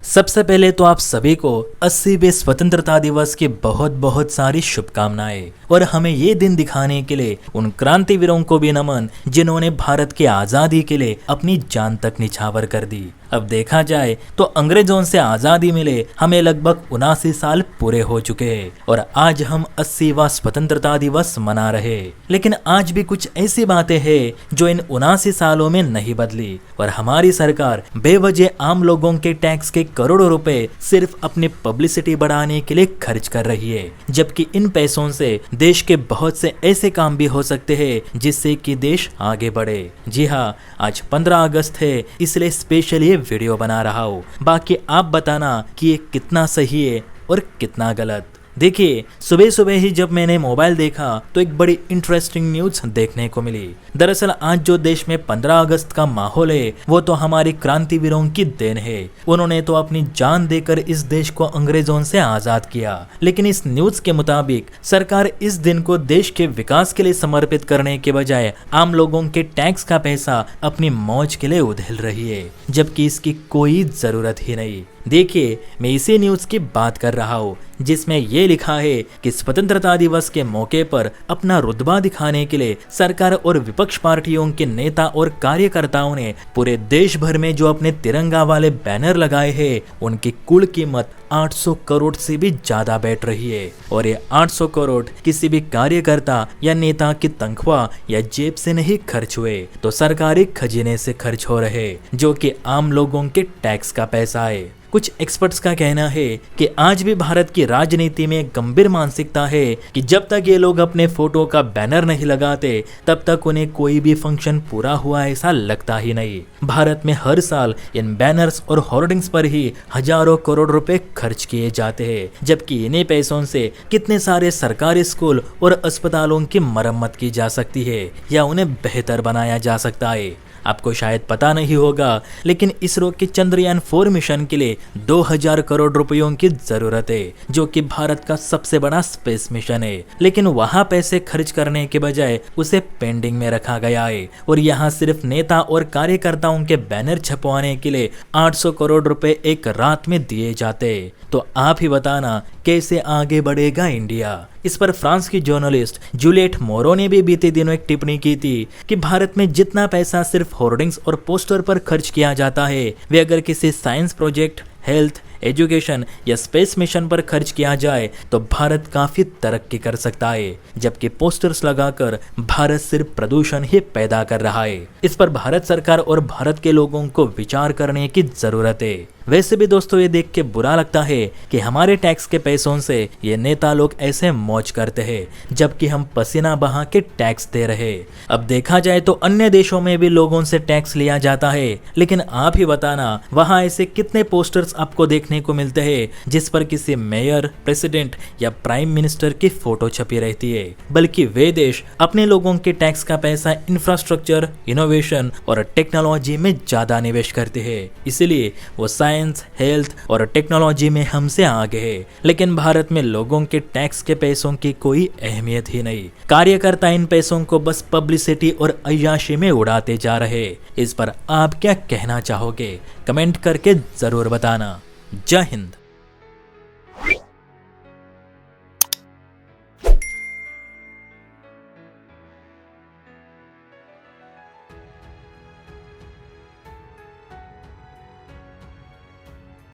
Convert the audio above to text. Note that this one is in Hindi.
सबसे पहले तो आप सभी को 80वें स्वतंत्रता दिवस की बहुत बहुत सारी शुभकामनाएं और हमें ये दिन दिखाने के लिए उन क्रांतिवीरों को भी नमन जिन्होंने भारत की आज़ादी के लिए अपनी जान तक निछावर कर दी। अब देखा जाए तो अंग्रेजों से आज़ादी मिले हमें लगभग 79 साल पूरे हो चुके हैं और आज हम 80वां स्वतंत्रता दिवस मना रहे। लेकिन आज भी कुछ ऐसी बातें हैं जो इन 79 सालों में नहीं बदली और हमारी सरकार बेवजह आम लोगों के टैक्स के करोड़ों रुपए सिर्फ अपनी पब्लिसिटी बढ़ाने के लिए खर्च कर रही है, जबकि इन पैसों से देश के बहुत से ऐसे काम भी हो सकते हैं जिससे कि देश आगे बढ़े। जी हाँ, आज 15 अगस्त है, इसलिए स्पेशल ये वीडियो बना रहा हूँ। बाकी आप बताना कि ये कितना सही है और कितना गलत। देखिए, सुबह सुबह ही जब मैंने मोबाइल देखा तो एक बड़ी इंटरेस्टिंग न्यूज देखने को मिली। दरअसल आज जो देश में 15 अगस्त का माहौल है वो तो हमारी क्रांतिवीरों की देन है। उन्होंने तो अपनी जान देकर इस देश को अंग्रेजों से आजाद किया। लेकिन इस न्यूज के मुताबिक सरकार इस दिन को देश के विकास के लिए समर्पित करने के बजाय आम लोगों के टैक्स का पैसा अपनी मौज के लिए उधेल रही है, जबकि इसकी कोई जरूरत ही नहीं। देखिए, मैं इसी न्यूज की बात कर रहा हूँ जिसमें ये लिखा है कि स्वतंत्रता दिवस के मौके पर अपना रुतबा दिखाने के लिए सरकार और विपक्ष पार्टियों के नेता और कार्यकर्ताओं ने पूरे देश भर में जो अपने तिरंगा वाले बैनर लगाए हैं उनकी कुल कीमत 800 करोड़ से भी ज्यादा बैठ रही है। और ये 800 करोड़ किसी भी कार्यकर्ता या नेता की तनख्वाह या जेब से नहीं खर्च हुए, तो सरकारी खजीने से खर्च हो रहे, जो कि आम लोगों के टैक्स का पैसा है। कुछ एक्सपर्ट्स का कहना है कि आज भी भारत की राजनीति में एक गंभीर मानसिकता है कि जब तक ये लोग अपने फोटो का बैनर नहीं लगाते तब तक उन्हें कोई भी फंक्शन पूरा हुआ ऐसा लगता ही नहीं। भारत में हर साल इन बैनर्स और होर्डिंग्स पर ही हजारों करोड़ रुपए खर्च किए जाते हैं, जबकि इन्हीं पैसों से कितने सारे सरकारी स्कूल और अस्पतालों की मरम्मत की जा सकती है या उन्हें बेहतर बनाया जा सकता है। आपको शायद पता नहीं होगा, लेकिन इसरो के चंद्रयान 4 मिशन के लिए 2000 करोड़ रुपयों की जरूरत है, जो कि भारत का सबसे बड़ा स्पेस मिशन है। लेकिन वहां पैसे खर्च करने के बजाय उसे पेंडिंग में रखा गया है और यहाँ सिर्फ नेता और कार्यकर्ताओं के बैनर छपवाने के लिए 800 करोड़ रुपए एक रात में दिए जाते। तो आप ही बताना कैसे आगे बढ़ेगा इंडिया। इस पर फ्रांस की जर्नलिस्ट जूलियट मोरो ने भी बीते दिनों एक टिप्पणी की थी कि भारत में जितना पैसा सिर्फ होर्डिंग्स और पोस्टर पर खर्च किया जाता है, वे अगर किसी साइंस प्रोजेक्ट, हेल्थ, एजुकेशन या स्पेस मिशन पर खर्च किया जाए तो भारत काफी तरक्की कर सकता है, जबकि पोस्टर्स लगाकर भारत सिर्फ प्रदूषण ही पैदा कर रहा है। इस पर भारत सरकार और भारत के लोगों को विचार करने की जरूरत है। वैसे भी दोस्तों, ये देख के बुरा लगता है कि हमारे टैक्स के पैसों से ये नेता लोग ऐसे मौज करते हैं, जबकि हम पसीना बहा के टैक्स दे रहे। अब देखा जाए तो अन्य देशों में भी लोगों से टैक्स लिया जाता है, लेकिन आप ही बताना वहां ऐसे कितने पोस्टर्स आपको देखने को मिलते हैं जिस पर किसी मेयर, प्रेसिडेंट या प्राइम मिनिस्टर की फोटो छपी रहती है। बल्कि वे देश अपने लोगों के टैक्स का पैसा इंफ्रास्ट्रक्चर, इनोवेशन और टेक्नोलॉजी में ज्यादा निवेश करते हैं, इसलिए वो साइंस, हेल्थ और टेक्नोलॉजी में हमसे आगे है। लेकिन भारत में लोगों के टैक्स के पैसों की कोई अहमियत ही नहीं। कार्यकर्ता इन पैसों को बस पब्लिसिटी और अय्याशी में उड़ाते जा रहे। इस पर आप क्या कहना चाहोगे? कमेंट करके जरूर बताना। जय हिंद।